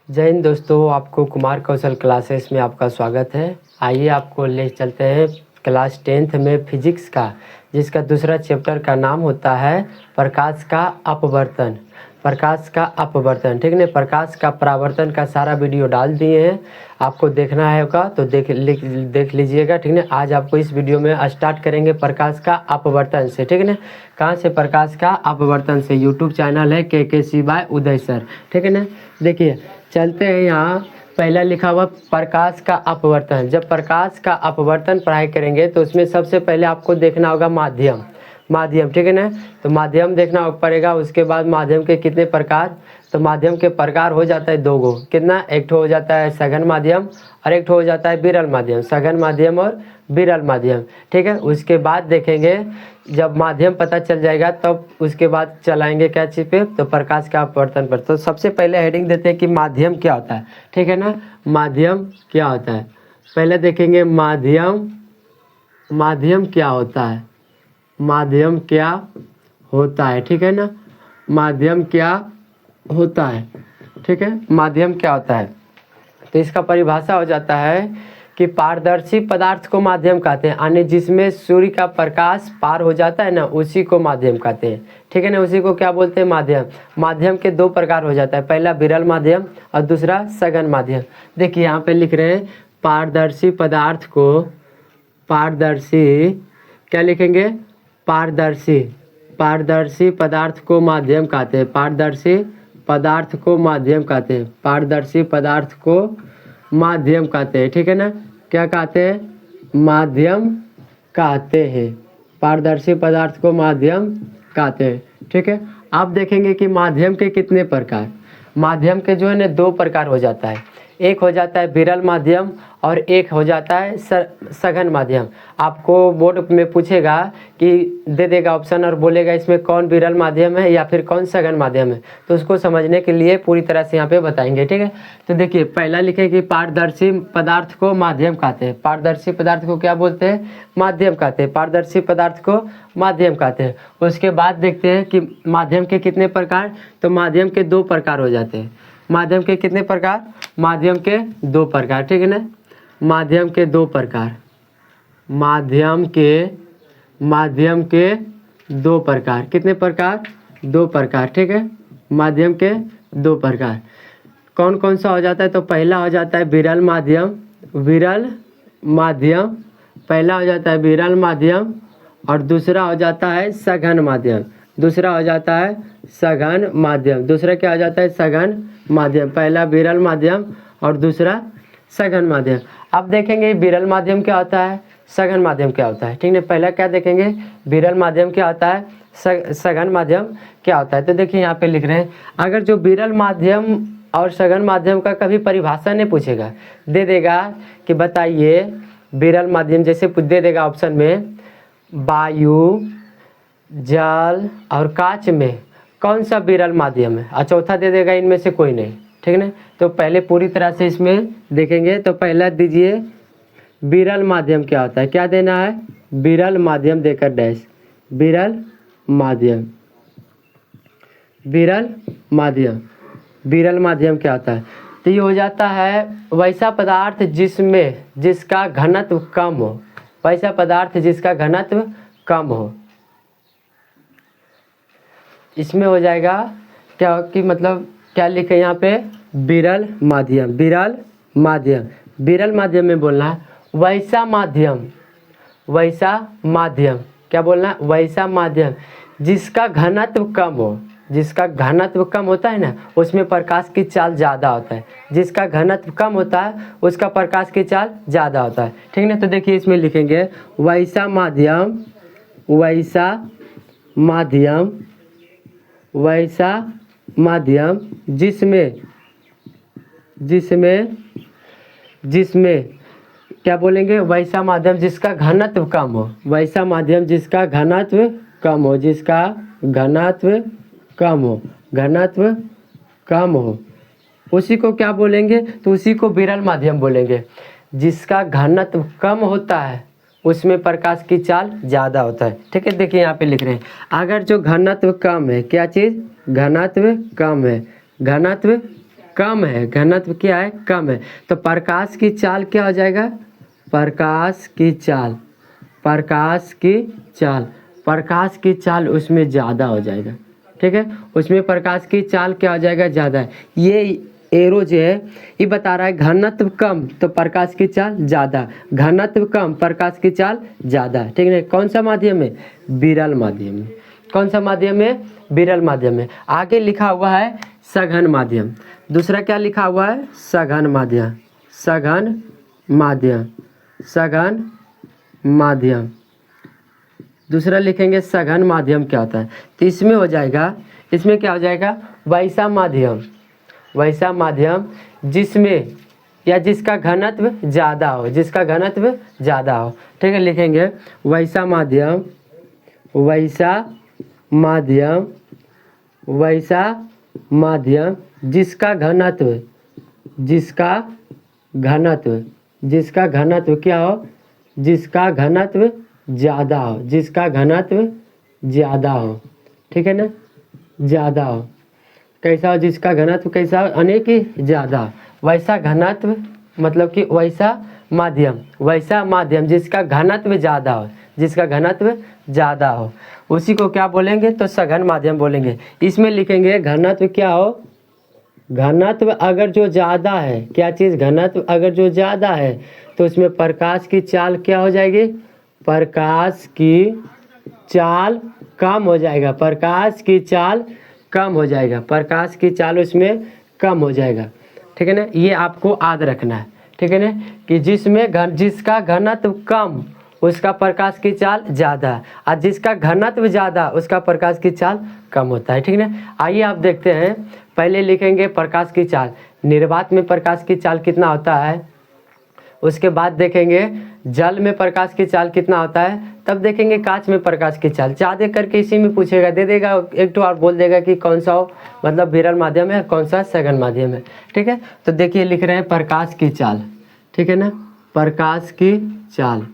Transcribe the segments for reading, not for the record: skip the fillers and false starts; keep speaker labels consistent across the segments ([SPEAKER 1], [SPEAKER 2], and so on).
[SPEAKER 1] जय हिंद दोस्तों, आपको कुमार कौशल क्लासेस में आपका स्वागत है। आइए आपको ले चलते हैं क्लास 10th में फिजिक्स का, जिसका दूसरा चैप्टर का नाम होता है प्रकाश का अपवर्तन। प्रकाश का अपवर्तन, ठीक है। प्रकाश का परावर्तन का सारा वीडियो डाल दिए हैं, आपको देखना है होगा तो देख लीजिएगा, ठीक है। आज आपको इस वीडियो में स्टार्ट करेंगे प्रकाश का अपवर्तन से, ठीक है ना। कहाँ से? प्रकाश का अपवर्तन से। यूट्यूब चैनल है KKC बाय उदय सर, ठीक है ना। देखिए चलते हैं, यहाँ पहला लिखा हुआ प्रकाश का अपवर्तन। जब प्रकाश का अपवर्तन पढ़ाई करेंगे तो उसमें सबसे पहले आपको देखना होगा माध्यम, ठीक है ना। तो माध्यम देखना पड़ेगा। उसके बाद माध्यम के कितने प्रकार, तो माध्यम के प्रकार हो जाता है दो गो। कितना? एक हो जाता है सघन माध्यम और एक हो जाता है विरल माध्यम। सघन माध्यम और विरल माध्यम, ठीक है। उसके बाद देखेंगे जब माध्यम पता चल जाएगा तब उसके बाद चलाएंगे क्या चीज़ पे, तो प्रकाश का अपवर्तन पर। तो सबसे पहले हेडिंग देते हैं कि माध्यम क्या होता है, ठीक है ना। माध्यम क्या होता है, पहले देखेंगे माध्यम क्या होता है, माध्यम क्या होता है, ठीक है ना। माध्यम क्या होता है, ठीक है। माध्यम क्या होता है, तो इसका परिभाषा हो जाता है कि पारदर्शी पदार्थ को माध्यम कहते हैं, यानी जिसमें सूर्य का प्रकाश पार हो जाता है ना, उसी को माध्यम कहते हैं, ठीक है ना। उसी को क्या बोलते हैं? माध्यम। माध्यम के दो प्रकार हो जाता है, पहला विरल माध्यम और दूसरा सघन माध्यम। देखिए यहाँ पे लिख रहे हैं पारदर्शी पदार्थ को, पारदर्शी क्या लिखेंगे? पारदर्शी पदार्थ को माध्यम कहते हैं। पारदर्शी पदार्थ को माध्यम कहते हैं। पारदर्शी पदार्थ को माध्यम कहते हैं, ठीक है ना। क्या कहते हैं? माध्यम कहते हैं। पारदर्शी पदार्थ को माध्यम कहते हैं, ठीक है। अब देखेंगे कि माध्यम के कितने प्रकार। माध्यम के जो है ना दो प्रकार हो जाता है, एक हो जाता है विरल माध्यम और एक हो जाता है सघन माध्यम। आपको बोर्ड में पूछेगा कि दे देगा ऑप्शन और बोलेगा इसमें कौन विरल माध्यम है या फिर कौन सघन माध्यम है, तो उसको समझने के लिए पूरी तरह से यहाँ पे बताएंगे, ठीक है। तो देखिए पहला लिखे कि पारदर्शी पदार्थ को माध्यम कहते हैं। पारदर्शी पदार्थ को क्या बोलते हैं? माध्यम कहते हैं। पारदर्शी पदार्थ को माध्यम कहते हैं। उसके बाद देखते हैं कि माध्यम के कितने प्रकार, तो माध्यम के दो प्रकार हो जाते हैं। माध्यम के कितने प्रकार? माध्यम के दो प्रकार, ठीक है ना। माध्यम के दो प्रकार, माध्यम के दो प्रकार। कितने प्रकार? दो प्रकार, ठीक है। माध्यम के दो प्रकार कौन कौन सा हो जाता है? तो पहला हो जाता है विरल माध्यम, पहला हो जाता है विरल माध्यम और दूसरा हो जाता है सघन माध्यम। दूसरा हो जाता है सघन माध्यम। दूसरा क्या हो जाता है? सघन माध्यम। पहला विरल माध्यम और दूसरा सघन माध्यम। अब देखेंगे विरल माध्यम क्या होता है, सघन माध्यम क्या होता है, ठीक है। पहला क्या देखेंगे? विरल माध्यम क्या होता है, सघन माध्यम क्या होता है। तो देखिए यहाँ पे लिख रहे हैं, अगर जो विरल माध्यम और सघन माध्यम का कभी परिभाषा नहीं पूछेगा, दे देगा कि बताइए विरल माध्यम, जैसे दे देगा ऑप्शन में वायु, जल और कांच में कौन सा विरल माध्यम है, और चौथा दे देगा इनमें से कोई नहीं, ठीक है ना। तो पहले पूरी तरह से इसमें देखेंगे। तो पहला दीजिए विरल माध्यम क्या होता है, क्या देना है? विरल माध्यम देकर डैश, विरल माध्यम। विरल माध्यम क्या होता है? तो ये हो जाता है वैसा पदार्थ जिसका घनत्व कम हो, वैसा पदार्थ जिसका घनत्व कम हो। इसमें हो जाएगा क्या कि मतलब क्या लिखे यहाँ पे? विरल माध्यम। विरल माध्यम में बोलना है वैसा माध्यम, क्या बोलना है? वैसा माध्यम जिसका घनत्व कम हो। जिसका घनत्व कम होता है ना, उसमें प्रकाश की चाल ज़्यादा होता है। जिसका घनत्व कम होता है उसका प्रकाश की चाल ज़्यादा होता है, ठीक है ना। तो देखिए इसमें लिखेंगे वैसा माध्यम जिसमें क्या बोलेंगे? वैसा माध्यम जिसका घनत्व कम हो। वैसा माध्यम जिसका घनत्व कम हो, उसी को क्या बोलेंगे? तो उसी को विरल माध्यम बोलेंगे। जिसका घनत्व कम होता है उसमें प्रकाश की चाल ज़्यादा होता है, ठीक है। देखिए यहाँ पे लिख रहे हैं अगर जो घनत्व कम है, क्या चीज़? घनत्व कम है, घनत्व क्या है, कम है। तो प्रकाश की चाल क्या हो जाएगा, प्रकाश की चाल, प्रकाश की चाल, प्रकाश की चाल उसमें ज़्यादा हो जाएगा, ठीक है। उसमें प्रकाश की चाल क्या हो जाएगा, ज़्यादा है। ये एरो जो है ये बता रहा है घनत्व कम तो प्रकाश की चाल ज़्यादा, घनत्व कम प्रकाश की चाल ज़्यादा, ठीक है। कौन सा माध्यम है, विरल माध्यम में। कौन सा माध्यम है, विरल माध्यम में। आगे लिखा हुआ है सघन माध्यम। दूसरा क्या लिखा हुआ है, सघन माध्यम, सघन माध्यम, सघन माध्यम। दूसरा लिखेंगे सघन माध्यम क्या होता है, तो इसमें हो जाएगा, इसमें क्या हो जाएगा, वैसा माध्यम, वैसा माध्यम जिसमें या जिसका घनत्व ज़्यादा हो, जिसका घनत्व ज़्यादा हो, ठीक है। लिखेंगे वैसा माध्यम, वैसा माध्यम, वैसा माध्यम जिसका घनत्व, जिसका घनत्व, जिसका घनत्व क्या हो, जिसका घनत्व ज़्यादा हो, जिसका घनत्व ज़्यादा हो, ठीक है ना, ज़्यादा हो। कैसा हो, जिसका घनत्व कैसा हो, अनेक ही ज़्यादा, वैसा घनत्व मतलब कि वैसा माध्यम, वैसा माध्यम जिसका घनत्व ज़्यादा हो, जिसका घनत्व ज़्यादा हो, उसी को क्या बोलेंगे, तो सघन माध्यम बोलेंगे। इसमें लिखेंगे घनत्व क्या हो, घनत्व अगर जो ज़्यादा है, क्या चीज़, घनत्व अगर जो ज़्यादा है तो उसमें प्रकाश की चाल क्या हो जाएगी, प्रकाश की चाल कम हो जाएगा, प्रकाश की चाल कम हो जाएगा, प्रकाश की चाल उसमें कम हो जाएगा, ठीक है ना। ये आपको याद रखना है, ठीक है ना, कि जिसमें जिसका घनत्व कम उसका प्रकाश की चाल ज़्यादा, और जिसका घनत्व ज़्यादा उसका प्रकाश की चाल कम होता है, ठीक है ना। आइए आप देखते हैं, पहले लिखेंगे प्रकाश की चाल, निर्वात में प्रकाश की चाल कितना होता है, उसके बाद देखेंगे जल में प्रकाश की चाल कितना होता है, तब देखेंगे कांच में प्रकाश की चाल। ज़्यादा करके इसी में पूछेगा, दे देगा एक तो और बोल देगा कि कौन सा हो, मतलब विरल माध्यम है, कौन सा सघन माध्यम है, ठीक है। तो देखिए लिख रहे हैं प्रकाश की चाल, ठीक है ना, प्रकाश की चाल,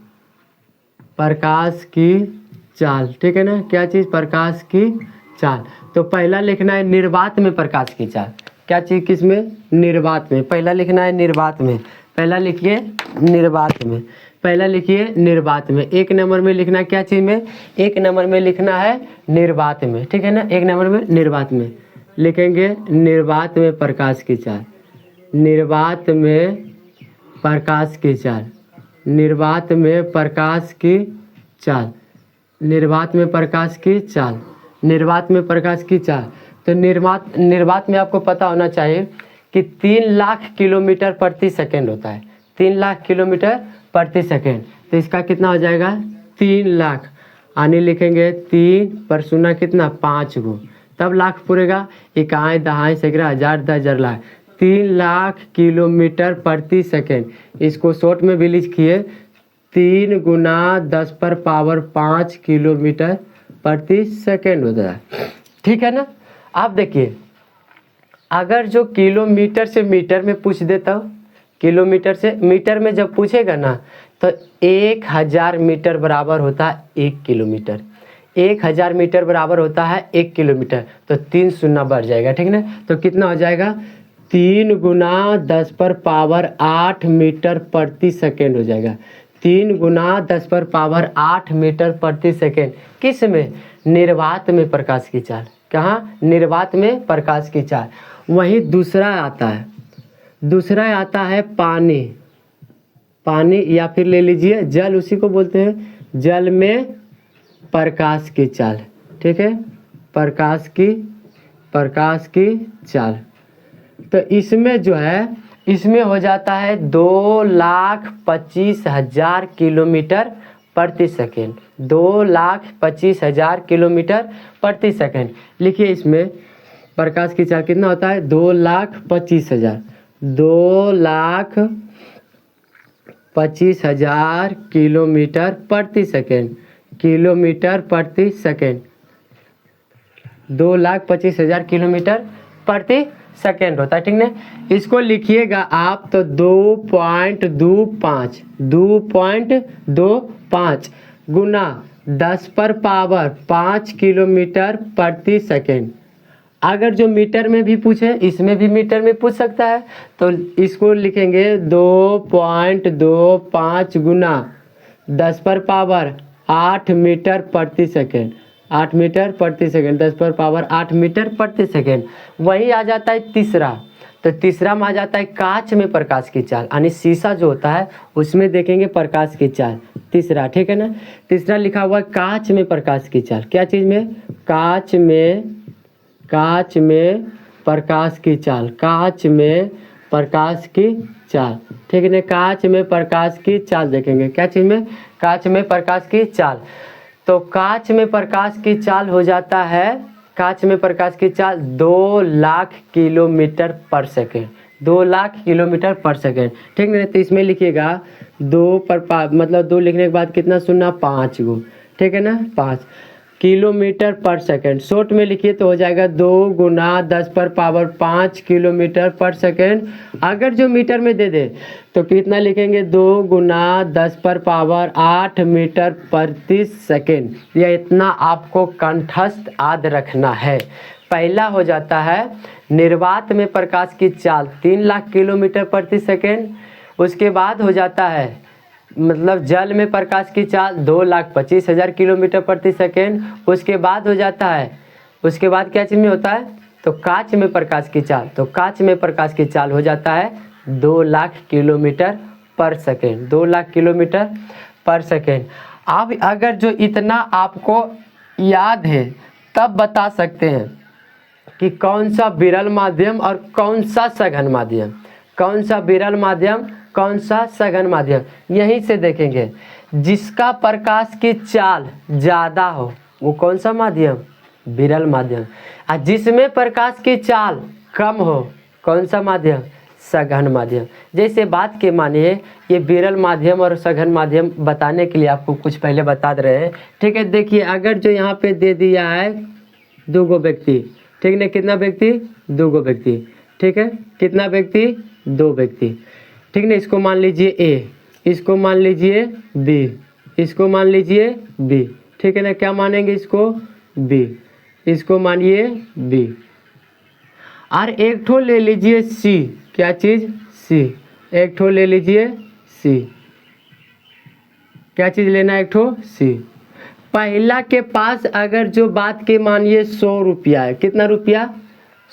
[SPEAKER 1] प्रकाश की चाल, ठीक है ना, क्या चीज़, प्रकाश की चाल। तो पहला लिखना है निर्वात में प्रकाश की चाल, क्या चीज़, किसमें, निर्वात में। पहला लिखना है निर्वात में, पहला लिखिए निर्वात में, पहला लिखिए निर्वात में। एक नंबर में लिखना क्या चीज़ में, एक नंबर में लिखना है निर्वात में, ठीक है ना, एक नंबर में निर्वात में लिखेंगे, निर्वात में प्रकाश की चाल, निर्वात में प्रकाश की चाल, निर्वात में प्रकाश की चाल, निर्वात में प्रकाश की चाल, निर्वात में प्रकाश की चाल। तो निर्वात में आपको पता होना चाहिए कि 3 लाख किलोमीटर प्रति सेकंड होता है, 3 लाख किलोमीटर प्रति सेकंड। तो इसका कितना हो जाएगा, 3 लाख, आने लिखेंगे 3 पर शून्य कितना, 5 गो, तब लाख पूरेगा, इकाई दहाई सैकड़ा हज़ार 10,000 लाख, 3 लाख किलोमीटर प्रति सेकंड। इसको शॉर्ट में भी लिखिए, 3 गुना 10 पर पावर 5 किलोमीटर प्रति सेकंड होता है, ठीक है ना। आप देखिए, अगर जो किलोमीटर से मीटर में पूछ देता हो, किलोमीटर से मीटर में जब पूछेगा ना, तो 1000 मीटर बराबर होता है 1 किलोमीटर, 1000 मीटर बराबर होता है 1 किलोमीटर। तो 3 शून्य बढ़ जाएगा, ठीक है ना। तो कितना हो जाएगा, 3 गुना 10 पर पावर 8 मीटर प्रति सेकेंड हो जाएगा, 3 गुना 10 पर पावर 8 मीटर प्रति सेकेंड। किस में, निर्वात में प्रकाश की चाल, कहाँ, निर्वात में प्रकाश की चाल। वहीं दूसरा आता है, दूसरा आता है पानी, पानी या फिर ले लीजिए जल, उसी को बोलते हैं, जल में प्रकाश की चाल, ठीक है, प्रकाश की चाल। तो इसमें जो है, इसमें हो जाता है 2,25,000 किलोमीटर प्रति सेकेंड, 2,25,000 किलोमीटर प्रति सेकेंड। लिखिए इसमें प्रकाश की चाल कितना होता है, 2,25,000, 2,25,000 किलोमीटर प्रति सेकेंड, किलोमीटर प्रति सेकेंड, 2,25,000 किलोमीटर प्रति सेकेंड होता है, ठीक ना। इसको लिखिएगा आप तो 2.25 गुना 10 पर पावर 5 किलोमीटर प्रति सेकेंड, अगर जो मीटर में भी पूछे, इसमें भी मीटर में पूछ सकता है, तो इसको लिखेंगे 2.25 गुना 10 पर पावर 8 मीटर प्रति सेकेंड। 8 मीटर प्रति सेकेंड, 10 पर पावर 8 मीटर प्रति सेकेंड। वही आ जाता है तीसरा, तो तीसरा में आ जाता है कांच में प्रकाश की चाल, यानी शीशा जो होता है उसमें देखेंगे प्रकाश की चाल, तीसरा, ठीक है ना। तीसरा लिखा हुआ है कांच में प्रकाश की चाल। क्या चीज़ में? कांच में प्रकाश की चाल, कांच में प्रकाश की चाल, ठीक है ना। कांच में प्रकाश की चाल देखेंगे, क्या चीज़ में? कांच में प्रकाश की चाल। तो कांच में प्रकाश की चाल हो जाता है, कांच में प्रकाश की चाल 2 लाख किलोमीटर पर सेकेंड, 2 लाख किलोमीटर पर सेकेंड, ठीक है ना। तो इसमें लिखिएगा 2 पर मतलब 2 लिखने के बाद कितना सुनना? 5 गो, ठीक है ना, 5 किलोमीटर पर सेकेंड। शॉर्ट में लिखिए तो हो जाएगा 2 गुना 10 पर पावर 5 किलोमीटर पर सेकेंड। अगर जो मीटर में दे दे तो कितना लिखेंगे? 2 गुना 10 पर पावर 8 मीटर प्रति सेकेंड। यह इतना आपको कंठस्थ याद रखना है। पहला हो जाता है निर्वात में प्रकाश की चाल 3 लाख किलोमीटर प्रति सेकेंड। उसके बाद हो जाता है मतलब जल में प्रकाश की चाल 2,25,000 किलोमीटर प्रति सेकेंड। उसके बाद हो जाता है, उसके बाद क्या चीज़ में होता है? तो कांच में प्रकाश की चाल, तो कांच में प्रकाश की चाल हो जाता है 2 लाख किलोमीटर पर सेकेंड, 2 लाख किलोमीटर पर सेकेंड। अब अगर जो इतना आपको याद है तब बता सकते हैं कि कौन सा विरल माध्यम और कौन सा सघन माध्यम, कौन सा विरल माध्यम, कौन सा सघन माध्यम। यहीं से देखेंगे जिसका प्रकाश की चाल ज़्यादा हो वो कौन सा माध्यम? विरल माध्यम। और जिसमें प्रकाश की चाल कम हो कौन सा माध्यम? सघन माध्यम। जैसे बात के मानिए ये विरल माध्यम और सघन माध्यम बताने के लिए आपको कुछ पहले बता दे रहे हैं, ठीक है। देखिए अगर जो यहाँ पे दे दिया है 2 गो व्यक्ति, ठीक है, कितना व्यक्ति? 2 गो व्यक्ति, ठीक है। कितना व्यक्ति? 2 व्यक्ति, ठीक है। इसको मान लीजिए ए, इसको मान लीजिए बी, इसको मान लीजिए बी, ठीक है ना। क्या मानेंगे इसको? बी, इसको मानिए बी। और एक ठो ले लीजिए सी, क्या चीज़? सी, एक ठो ले लीजिए सी, क्या चीज़ लेना? एक ठो सी। पहला के पास अगर जो बात के मानिए 100 रुपया है, कितना रुपया?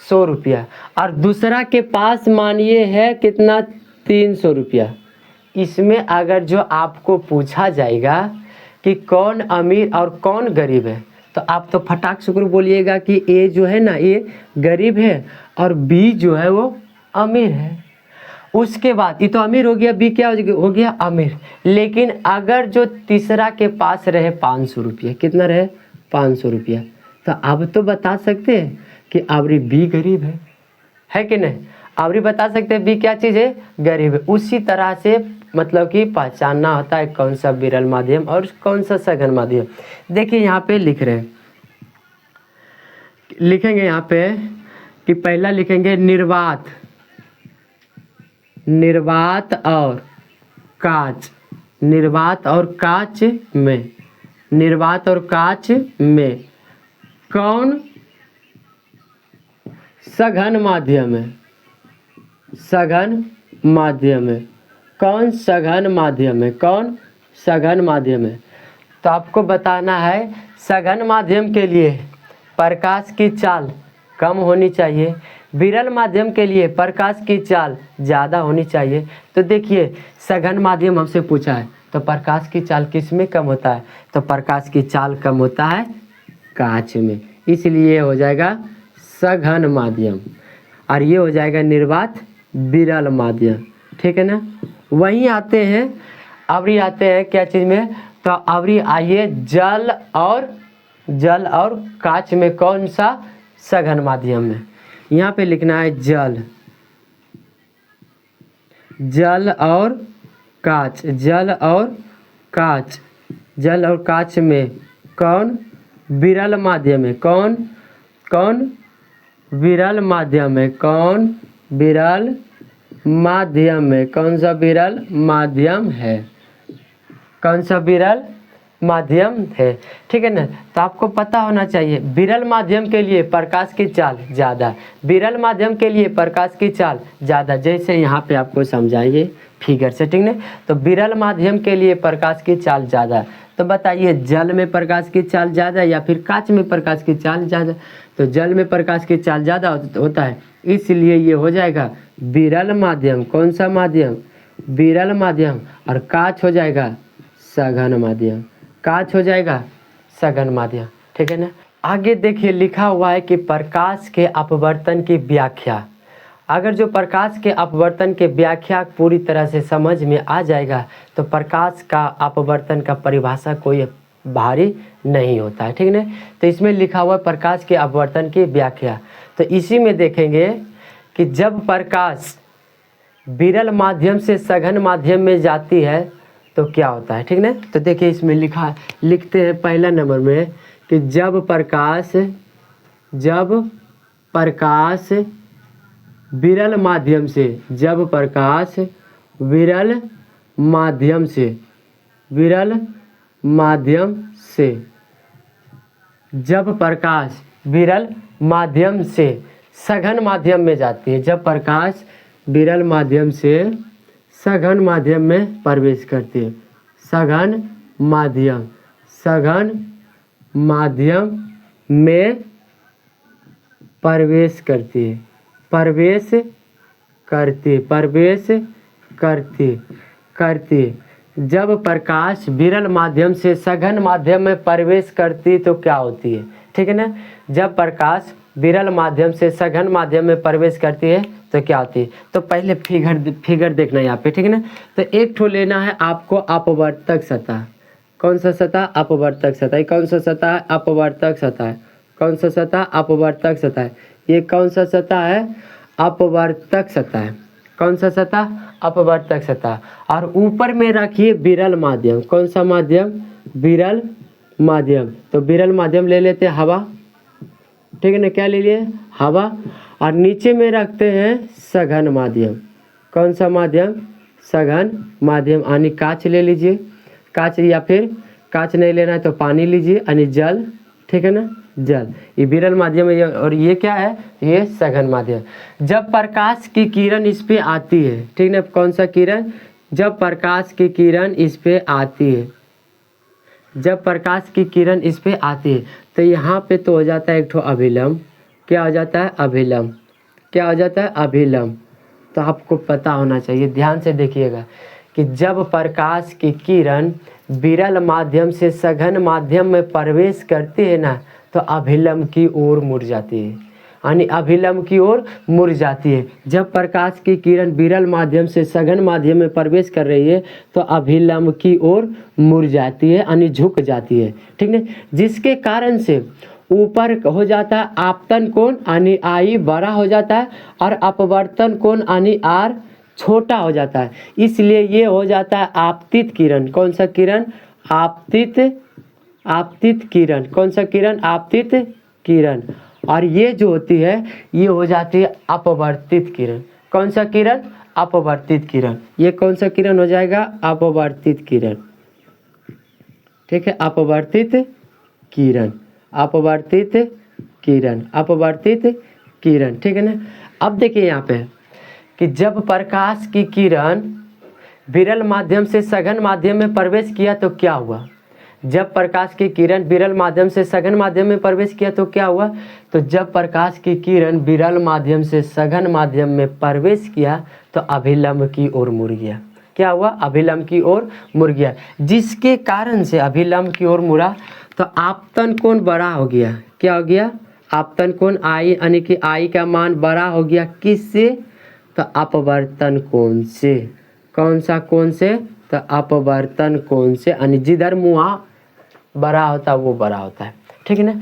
[SPEAKER 1] 100 रुपया। और दूसरा के पास मानिए है कितना? 300 रुपया। इसमें अगर जो आपको पूछा जाएगा कि कौन अमीर और कौन गरीब है तो आप तो फटाक से बोलिएगा कि ए जो है ना ये गरीब है और बी जो है वो अमीर है। उसके बाद ये तो अमीर हो गया, बी क्या हो गया? अमीर। लेकिन अगर जो तीसरा के पास रहे 500 रुपया, कितना रहे? 500 रुपया, तो अब तो बता सकते हैं कि अबरी बी गरीब है कि नहीं? अबरी बता सकते हैं बी क्या चीज़ है? गरीब है। उसी तरह से मतलब कि पहचानना होता है कौन सा विरल माध्यम और कौन सा सघन माध्यम। देखिए यहाँ पे लिख रहे हैं, लिखेंगे यहाँ पे कि पहला लिखेंगे निर्वात, निर्वात और कांच, निर्वात और कांच में, निर्वात और कांच में कौन सघन माध्यम है? सघन माध्यम है। कौन सघन माध्यम है? कौन सघन माध्यम है? तो आपको बताना है सघन माध्यम के लिए प्रकाश की चाल कम होनी चाहिए, विरल माध्यम के लिए प्रकाश की चाल ज़्यादा होनी चाहिए। तो देखिए सघन माध्यम हमसे पूछा है तो प्रकाश की चाल किस में कम होता है? तो प्रकाश की चाल कम होता है कांच में, इसलिए हो जाएगा सघन माध्यम। और ये हो जाएगा निर्वात विरल माध्यम, ठीक है ना। वहीं आते हैं अबरी आते हैं क्या चीज़ में? तो अबरी आइए जल और कांच में कौन सा सघन माध्यम है? यहाँ पे लिखना है जल, जल और कांच, जल और कांच, जल और कांच में कौन विरल माध्यम है? कौन कौन विरल माध्यम है? कौन विरल माध्यम है? कौन सा विरल माध्यम है? कौन सा विरल माध्यम है, ठीक है ना। तो आपको पता होना चाहिए विरल माध्यम के लिए प्रकाश की चाल ज़्यादा, विरल माध्यम के लिए प्रकाश की चाल ज़्यादा, जैसे यहाँ पे आपको समझाइए फिगर से, ठीक है। तो विरल माध्यम के लिए प्रकाश की चाल ज़्यादा, तो बताइए जल में प्रकाश की चाल ज़्यादा या फिर कांच में प्रकाश की चाल ज़्यादा। तो जल में प्रकाश की चाल ज़्यादा होता है, इसलिए ये हो जाएगा विरल माध्यम। कौन सा माध्यम? विरल माध्यम। और कांच हो जाएगा सघन माध्यम, कांच हो जाएगा सघन माध्यम, ठीक है ना। आगे देखिए लिखा हुआ है कि प्रकाश के अपवर्तन की व्याख्या। अगर जो प्रकाश के अपवर्तन के व्याख्या पूरी तरह से समझ में आ जाएगा तो प्रकाश का अपवर्तन का परिभाषा कोई भारी नहीं होता है, ठीक है। तो इसमें लिखा हुआ प्रकाश के अपवर्तन की व्याख्या, तो इसी में देखेंगे कि जब प्रकाश विरल माध्यम से सघन माध्यम में जाती है तो क्या होता है, ठीक ना। तो देखिए इसमें लिखते हैं पहला नंबर में कि जब प्रकाश विरल माध्यम से, जब प्रकाश विरल माध्यम से जब प्रकाश विरल माध्यम से सघन माध्यम में जाती है, जब प्रकाश विरल माध्यम से सघन माध्यम में प्रवेश करती है, सघन माध्यम में प्रवेश करती। जब प्रकाश विरल माध्यम से सघन माध्यम में प्रवेश करती तो क्या होती है, ठीक है ना। जब प्रकाश विरल माध्यम से सघन माध्यम में प्रवेश करती है तो क्या होती है। तो पहले फिगर देखना यहाँ पे, ठीक है ना। तो एक ठो लेना है आपको अपवर्तक सतह। कौन सा सतह? अपवर्तक सतह। कौन सा सतह? अपवर्तक सतह। कौन सा सतह? अपवर्तक सतह। ये कौन सा सतह है? अपवर्तक सतह। कौन सा सतह? अपवर्तक सतह। और ऊपर में रखिए विरल माध्यम। कौन सा माध्यम? विरल माध्यम। तो विरल माध्यम ले लेते हैं हवा, ठीक है ना। क्या ले लिए? हवा। और नीचे में रखते हैं सघन माध्यम। कौन सा माध्यम? सघन माध्यम। यानी कांच ले लीजिए, कांच, या फिर कांच नहीं लेना है तो पानी लीजिए, यानी जल, ठीक है ना, जल। ये विरल माध्यम है और ये क्या है? ये सघन माध्यम। जब प्रकाश की किरण इस पे आती है, ठीक है ना। कौन सा किरण? जब प्रकाश की किरण इस पे आती है, जब प्रकाश की किरण इस पे आती है तो यहाँ पे तो हो जाता है एक ठो अभिलंब। क्या हो जाता है? अभिलंब। क्या हो जाता है? अभिलंब। तो आपको पता होना चाहिए, ध्यान से देखिएगा कि जब प्रकाश की किरण विरल माध्यम से सघन माध्यम में प्रवेश करती है ना तो अभिलंब की ओर मुड़ जाती है, यानी अभिलंब की ओर मुड़ जाती है। जब प्रकाश की किरण विरल माध्यम से सघन माध्यम में प्रवेश कर रही है तो अभिलंब की ओर मुड़ जाती है, यानी झुक जाती है, ठीक है। जिसके कारण से ऊपर हो जाता है आपतन कोण, यानी आई बड़ा हो जाता है, और अपवर्तन कोण यानी आर छोटा हो जाता है। इसलिए ये हो जाता है आपतित किरण। कौन सा किरण? आपतित किरण। कौन सा किरण? आपतित किरण। और ये जो होती है ये हो जाती है अपवर्तित किरण। कौन सा किरण? अपवर्तित किरण। ये कौन सा किरण हो जाएगा? अपवर्तित किरण, ठीक है। अपवर्तित किरण, अपवर्तित किरण, अपवर्तित किरण, ठीक है ना। अब देखिए यहाँ पे कि जब प्रकाश की किरण विरल माध्यम से सघन माध्यम में प्रवेश किया तो क्या हुआ। जब प्रकाश की किरण विरल माध्यम से सघन माध्यम में प्रवेश किया तो क्या हुआ। तो जब प्रकाश की किरण विरल माध्यम से सघन माध्यम में प्रवेश किया तो अभिलंब की ओर मुड़ गया। क्या हुआ? अभिलंब की ओर मुड़ गया। जिसके कारण से अभिलंब की ओर मुड़ा तो आपतन कोण बड़ा हो गया। क्या हो गया? आपतन कोण आई, यानी कि आई का मान बड़ा हो गया। किससे? तो अपवर्तन कोण से। कौन सा कोण से? तो अपवर्तन कोण से, यानी जिधर मुँह बड़ा होता है वो बड़ा होता है, ठीक है ना।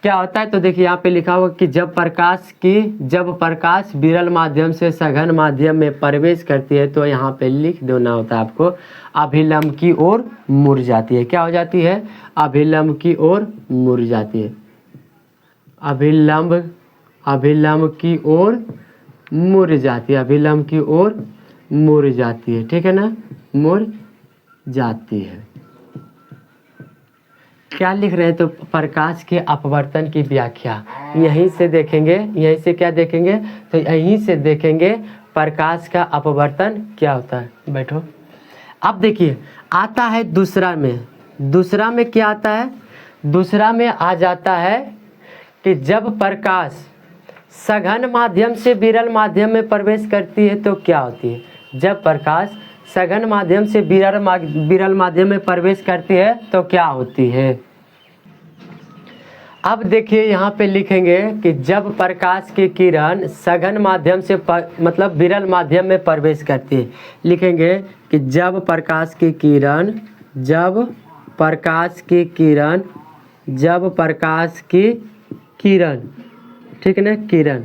[SPEAKER 1] क्या होता है तो देखिए यहाँ पे लिखा हुआ कि जब प्रकाश विरल माध्यम से सघन माध्यम में प्रवेश करती है तो यहाँ पे लिख देना होता है आपको अभिलंब की ओर मुड़ जाती है। क्या हो जाती है? अभिलंब की ओर मुड़ जाती है। अभिलंब की ओर मुड़ जाती है। अभिलंब की ओर मुड़ जाती है, ठीक है ना, मुड़ जाती है। क्या लिख रहे हैं? तो प्रकाश के अपवर्तन की व्याख्या यहीं से देखेंगे। यहीं से क्या देखेंगे? तो यहीं से देखेंगे प्रकाश का अपवर्तन क्या होता है। बैठो। अब देखिए आता है दूसरा में। दूसरा में क्या आता है? दूसरा में आ जाता है कि जब प्रकाश सघन माध्यम से विरल माध्यम में प्रवेश करती है तो क्या होती है? जब प्रकाश सघन माध्यम से विरल माध्यम में प्रवेश करती है तो क्या होती है? अब देखिए यहाँ पे लिखेंगे कि जब प्रकाश की किरण सघन माध्यम से मतलब विरल माध्यम में प्रवेश करती है। लिखेंगे कि जब प्रकाश की किरण ठीक है ना, किरण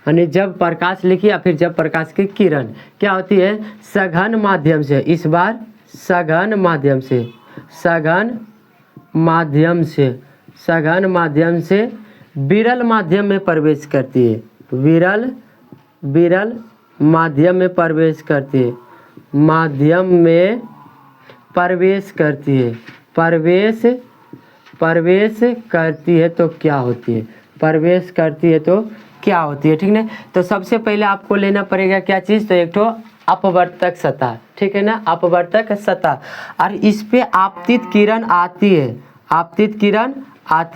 [SPEAKER 1] यानी जब प्रकाश लिखिए या फिर जब प्रकाश की किरण क्या होती है? सघन माध्यम से, इस बार सघन माध्यम से विरल माध्यम में प्रवेश करती है। विरल माध्यम में प्रवेश करती है। प्रवेश करती है तो क्या होती है? प्रवेश करती है तो क्या होती है? ठीक है। तो सबसे पहले आपको लेना पड़ेगा क्या चीज़? तो एक तो अपवर्तक सतह, ठीक है ना, अपवर्तक सतह। और इस पे आपतित किरण आती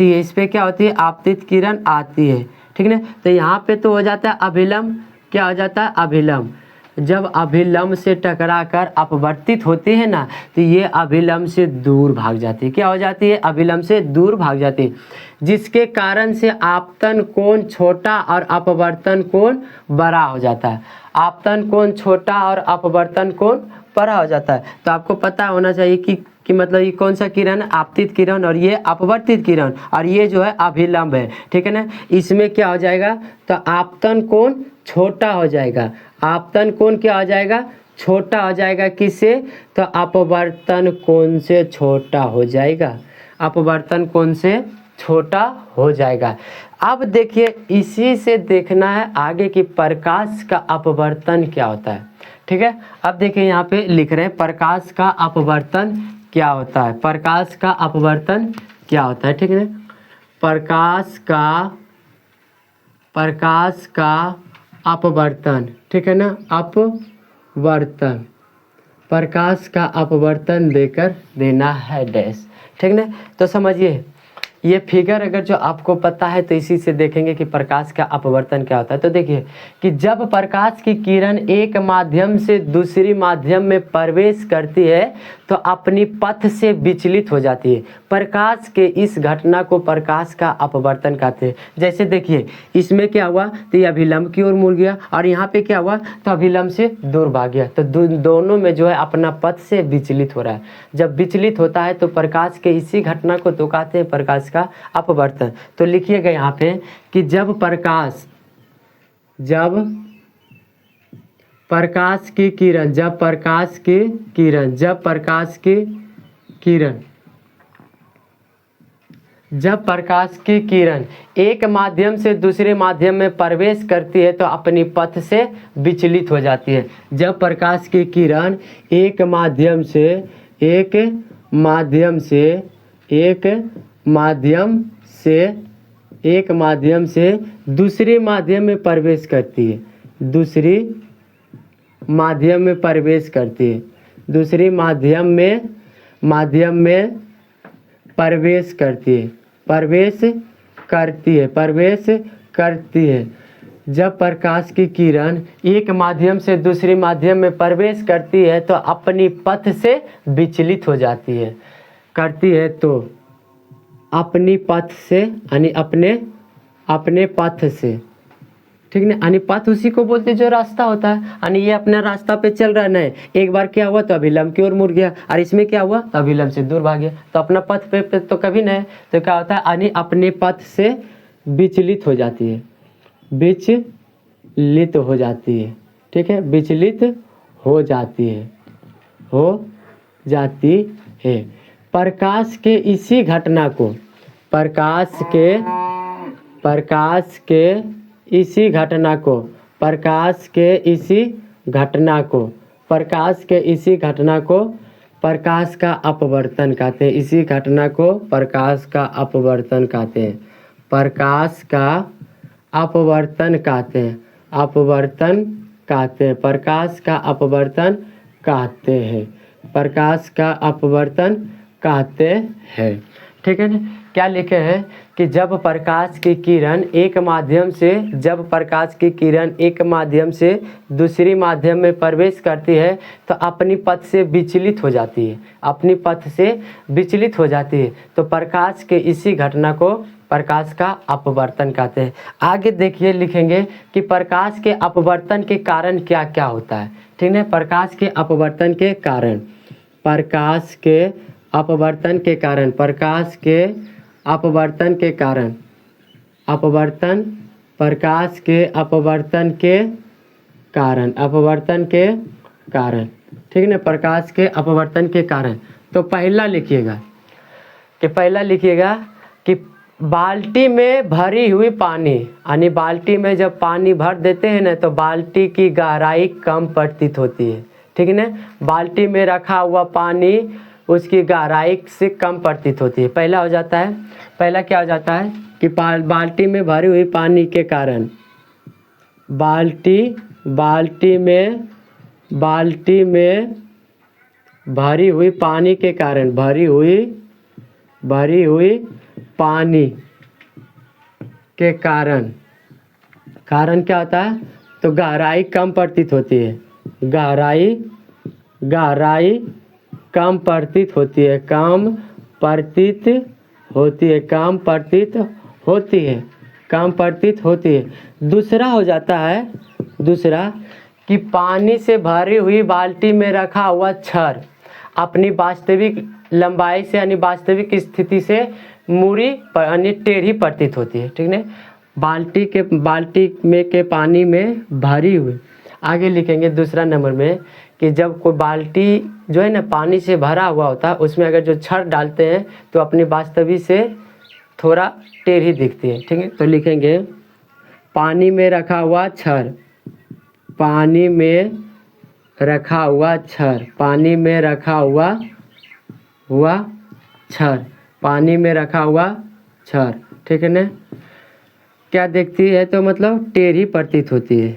[SPEAKER 1] है। इस पे क्या होती है? आपतित किरण आती है, ठीक है ना। तो यहाँ पे तो हो जाता है अभिलंब। क्या हो जाता है? अभिलंब। जब अभिलंब से टकराकर अपवर्तित होती है ना, तो ये अभिलंब से दूर भाग जाती है। क्या हो जाती है? अभिलंब से दूर भाग जाती है, जिसके कारण से आपतन कोण छोटा और अपवर्तन कोण बड़ा हो जाता है। आपतन कोण छोटा और अपवर्तन कोण बड़ा हो जाता है। तो आपको पता होना चाहिए कि मतलब ये कौन सा किरण? आपतित किरण, और ये अपवर्तित किरण, और ये जो है अभिलंब है, ठीक है ना। इसमें क्या हो जाएगा? तो आपतन कोण छोटा हो जाएगा। आपतन कोण क्या हो जाएगा? छोटा हो जाएगा। किससे? तो अपवर्तन कोण से छोटा हो जाएगा। अपवर्तन कोण से छोटा हो जाएगा। अब देखिए इसी से देखना है आगे कि प्रकाश का अपवर्तन क्या होता है, ठीक है। अब देखिए यहाँ पे लिख रहे हैं प्रकाश का अपवर्तन क्या होता है। प्रकाश का अपवर्तन क्या होता है, ठीक है। प्रकाश का अपवर्तन, ठीक है ना, अपवर्तन, प्रकाश का अपवर्तन देकर देना है डैश, ठीक ना। तो समझिए ये फिगर अगर जो आपको पता है तो इसी से देखेंगे कि प्रकाश का अपवर्तन क्या होता है। तो देखिए कि जब प्रकाश की किरण एक माध्यम से दूसरी माध्यम में प्रवेश करती है तो अपनी पथ से विचलित हो जाती है। प्रकाश के इस घटना को प्रकाश का अपवर्तन कहते हैं। जैसे देखिए इसमें क्या हुआ? तो ये अभिलंब की ओर मुड़ गया, और यहाँ पे क्या हुआ? तो अभिलंब से दूर भाग गया। तो दोनों में जो है अपना पथ से विचलित हो रहा है। जब विचलित होता है तो प्रकाश के इसी घटना को तो कहते हैं प्रकाश का अपवर्तन। तो लिखिएगा यहाँ पे कि जब प्रकाश की किरण एक माध्यम से दूसरे माध्यम में प्रवेश करती है तो अपनी पथ से विचलित हो जाती है। जब प्रकाश की किरण एक माध्यम से दूसरे माध्यम में प्रवेश करती है, जब प्रकाश की किरण एक माध्यम से दूसरे माध्यम में प्रवेश करती है तो अपनी पथ से विचलित हो जाती है। करती है तो अपनी पथ से यानी अपने पथ से, ठीक ना। यानी पथ उसी को बोलते जो रास्ता होता है। यानी ये अपना रास्ता पे चल रहा है, नहीं एक बार क्या हुआ? तो अभिलंब की ओर मुड़ गया, और इसमें क्या हुआ? तो अभिलंब से दूर भाग गया। तो अपना पथ पे तो कभी नहीं, तो क्या होता है? यानी अपने पथ से विचलित हो जाती है, ठीक है, विचलित हो जाती है। प्रकाश के इसी घटना को प्रकाश का अपवर्तन कहते हैं। इसी घटना को प्रकाश का अपवर्तन कहते हैं। प्रकाश का अपवर्तन कहते हैं। अपवर्तन कहते हैं। प्रकाश का अपवर्तन कहते हैं। प्रकाश का अपवर्तन कहते हैं। ठीक है ना। क्या लिखे हैं कि जब प्रकाश की किरण एक माध्यम से दूसरी माध्यम में प्रवेश करती है तो अपनी पथ से विचलित हो जाती है। तो प्रकाश के इसी घटना को प्रकाश का अपवर्तन कहते हैं। आगे देखिए लिखेंगे कि प्रकाश के अपवर्तन के कारण क्या क्या होता है। ठीक है। प्रकाश के अपवर्तन के कारण ठीक है ना। प्रकाश के अपवर्तन के कारण तो पहला लिखिएगा कि बाल्टी में भरी हुई पानी, यानी बाल्टी में जब पानी भर देते हैं ना तो बाल्टी की गहराई कम प्रतीत होती है। ठीक है ना। बाल्टी में रखा हुआ पानी उसकी गहराई से कम प्रतीत होती है। पहला क्या हो जाता है कि बाल्टी में भरी हुई पानी के कारण बाल्टी में भरी हुई पानी के कारण पानी के कारण क्या होता है तो गहराई कम प्रतीत होती है। गहराई कम प्रतीत होती है। दूसरा कि पानी से भरी हुई बाल्टी में रखा हुआ छड़ अपनी वास्तविक लंबाई से यानी वास्तविक स्थिति से मुड़ी यानी टेढ़ी प्रतीत होती है। ठीक है। बाल्टी में के पानी में भरी हुई। आगे लिखेंगे दूसरा नंबर में कि जब कोई बाल्टी जो है ना पानी से भरा हुआ होता है उसमें अगर जो छड़ डालते हैं तो अपनी वास्तविक से थोड़ा टेढ़ी दिखती है। ठीक है। तो लिखेंगे पानी में रखा हुआ छड़ ठीक है ना। क्या दिखती है तो मतलब टेढ़ी प्रतीत होती है।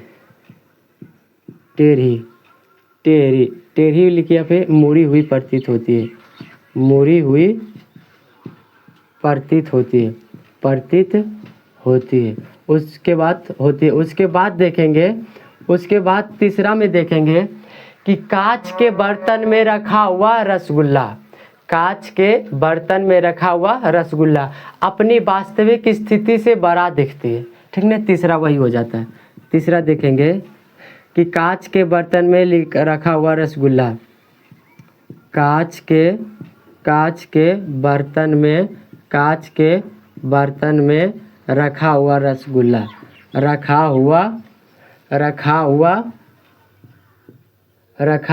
[SPEAKER 1] टेढ़ी लिखिए फिर मुड़ी हुई प्रतीत होती है। उसके बाद तीसरा में देखेंगे कि कांच के बर्तन में रखा हुआ रसगुल्ला अपनी वास्तविक स्थिति से बड़ा दिखती है। ठीक है। तीसरा वही हो जाता है। तीसरा देखेंगे कि कांच के बर्तन में रखा हुआ रसगुल्ला कांच के बर्तन में रखा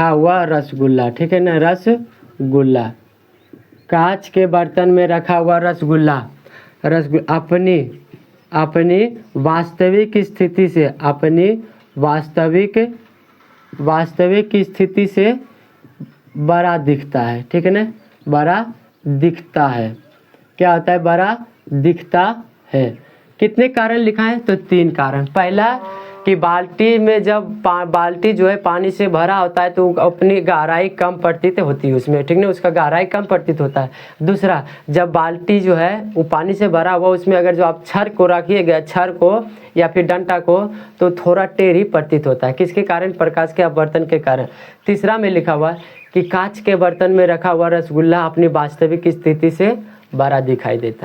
[SPEAKER 1] हुआ रसगुल्ला ठीक है ना। रसगुल्ला कांच के बर्तन में रखा हुआ रसगुल्ला अपनी वास्तविक स्थिति से बड़ा दिखता है। ठीक है ना। बड़ा दिखता है। क्या होता है बड़ा दिखता है। कितने कारण लिखा है तो 3 कारण। पहला कि बाल्टी में जब बाल्टी जो है पानी से भरा होता है तो अपनी गहराई कम प्रतीत होती है उसमें। ठीक है। उसका गहराई कम प्रतीत होता है। दूसरा जब बाल्टी जो है वो पानी से भरा हुआ उसमें अगर जो आप छड़ को रखिएगा छड़ को या फिर डंडा को तो थोड़ा टेढ़ी प्रतीत होता है। किसके कारण प्रकाश के अपवर्तन के कारण। तीसरा में लिखा हुआ कि कांच के बर्तन में रखा हुआ रसगुल्ला अपनी वास्तविक स्थिति से बड़ा दिखाई देता है।